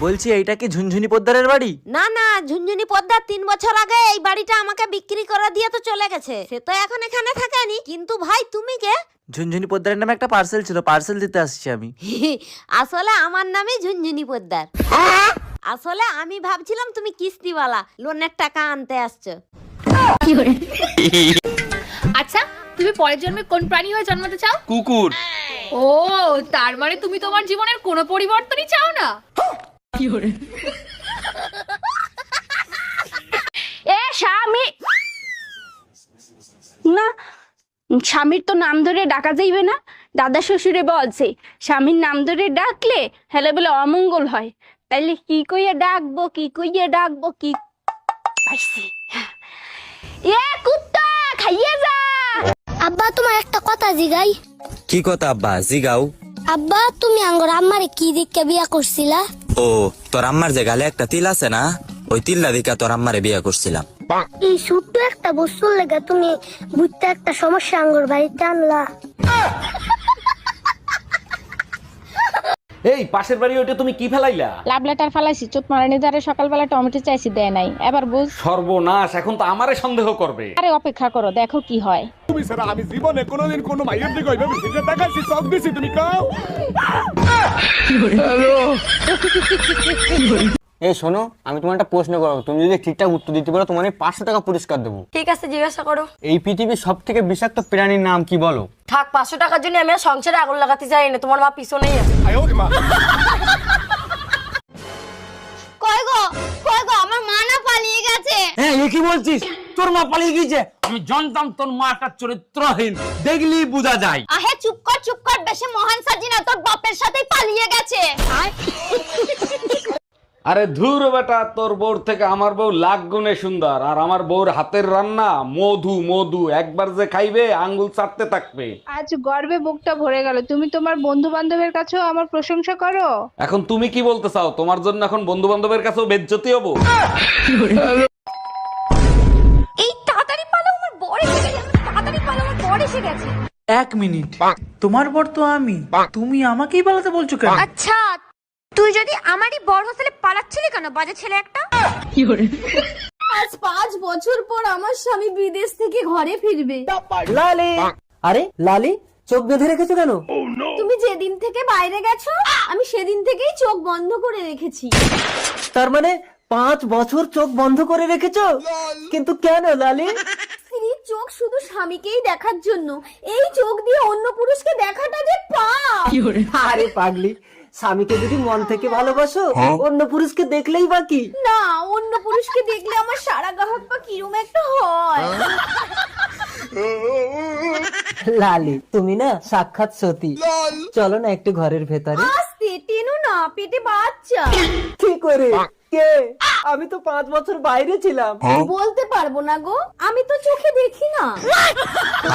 বলছি এইটা কি ঝুনঝুনি পোদ্দারের বাড়ি? না না, ঝুনঝুনি পোদ্দার 3 বছর আগে এই বাড়িটা আমাকে বিক্রি করে দিয়ে তো চলে গেছে। সে তো এখন এখানে থাকেনি। কিন্তু ভাই তুমি কে? ঝুনঝুনি পোদ্দারের নামে একটা পার্সেল ছিল, পার্সেল দিতে আসছি আমি। আসলে আমার নামই ঝুনঝুনি পোদ্দার। আসলে আমি ভাবছিলাম তুমি কিস্তিওয়ালা, লোনের টাকা আনতে আসছো। আচ্ছা, তুমি পরের জন্মে কোন প্রাণী হয়ে জন্মাতে চাও? কুকুর। ও, তার মানে তুমি তোমার জীবনের কোনো পরিবর্তনই চাও না। এ স্বামী না, স্বামীর তো নাম ধরে ডাকা যাইবে না। দাদা শ্বশুরে বলছে স্বামীর নাম ধরে ডাকলে হেলে বলে অমঙ্গল হয়। তাইলে কি কইয়া ডাকবো, কি কইয়া ডাকবো, কি পাইছি। এ কুত্তা খাইয়ে যা। আব্বা তোমার একটা কথা জিগাই। কি কথা আব্বা? জিগাও। আব্বা তুমি আঙ্গর আম্মারে কি দেখে বিয়া করছিলা? ও, তোর আম্মার যে গালে একটা তিল আছে না, ওই তিল্লা দিকা তোর আম্মারে বিয়ে করছিলাম। এই ছোট্ট একটা বস্তুর লেগে তুমি বুঝতে একটা সমস্যা আঙ্গর বাড়িতে আনলা। এই পাশের বাড়ি ওইটা তুমি কি ফেলাইলা? লাভ লেটার ফালাইছি, চোট মারানি দ্বারে সকালবেলা টমেটো চাইছি, দেয় নাই। এবার বুঝ। সর্বনাশ, এখন তো আমারে সন্দেহ করবে। আরে অপেক্ষা করো, দেখো কি হয়। তুমি স্যার আমি জীবনে কোনোদিন কোনো মাইয়ের দিকে ওইভাবে ফিরে তাকাইছি, চোখ দিছি, তুমি কাও। এই শোনো, আমি তোমার একটা প্রশ্ন করবো, তুমি যদি ঠিকঠাক উত্তর দিতে পারো তোমার 500 টাকা পুরস্কার দেবো। ঠিক আছে, জিজ্ঞাসা করো। এই পৃথিবীর সব থেকে বিষাক্ত প্রাণীর নাম কি বলো? থাক, 500 টাকার জন্য আমি সংসারে আগুন লাগাতে চাই না। তোমার মা পিছনেই আছে। কই গো, কই গো, আমার মা না পালিয়ে গেছে। হ্যাঁ, এ কি বলছিস? তোর মা পালিয়ে গিয়েছে? আমি জানতাম তোর মা একটা চরিত্রহীন, দেখলেই বোঝা যায়। আহে চুপ কর, চুপ কর, বেশি মহান সাজি না। তোর বাপের সাথেই পালিয়ে গেছে। আরে ধুর বেটা, তোর বউর থেকে আমার বউ লাখ গুণে সুন্দর। আর আমার বউর হাতের রান্না মধু মধু, একবার যে খাইবে আঙ্গুল চাটতে থাকবে। আজ গর্বে বুকটা ভরে গেল। তুমি তোমার বন্ধু বান্ধবের কাছেও আমার প্রশংসা করো। এখন তুমি কি বলতে চাও? তোমার জন্য এখন বন্ধু বান্ধবের কাছেও বেজ্জতি হবো? এই তাড়াতাড়ি পালো, আমার বর এসে গেছে। তাড়াতাড়ি পালো, আমার বর এসে গেছে। 1 মিনিট, তোমার বর তো আমি, তুমি আমাকেই পালাতে বলছো কেন? আচ্ছা, তুই যদি আমারই বর হোস্টেলে পালাচ্ছিলি কেন, বাজে ছেলে একটা? আজ 5 বছর পর আমার স্বামী বিদেশ থেকে ঘরে ফিরবে। লালি, আরে লালি, চোখ বেঁধে রেখেছো কেন? তুমি যেদিন থেকে বাইরে গেছো আমি সেদিন থেকেই চোখ বন্ধ করে রেখেছি। তার মানে 5 বছর চোখ বন্ধ করে রেখেছো? কিন্তু কেন লালি? স্ত্রীর চোখ শুধু স্বামীকেই দেখার জন্য। এই চোখ দিয়ে অন্য পুরুষকে দেখাটা যে পাপ। আরে পাগলি, স্বামীকে যদি মন থেকে ভালোবাসো, অন্য পুরুষকে দেখলেই বাকি। না, অন্য পুরুষকে দেখলে আমার সারা গা হাত পা কিরম একটা হয়। লালি, তুমি না সাক্ষাৎ সতী। চলো না একটু ঘরের ভেতরে। আস্তে টেনো না, পেটে বাচ্চা। কি করে? কে? আমি তো 5 বছর বাইরে ছিলাম। বলতে পারবো না গো, আমি তো চোখে দেখি না।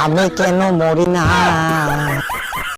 আমি কেন মরি না?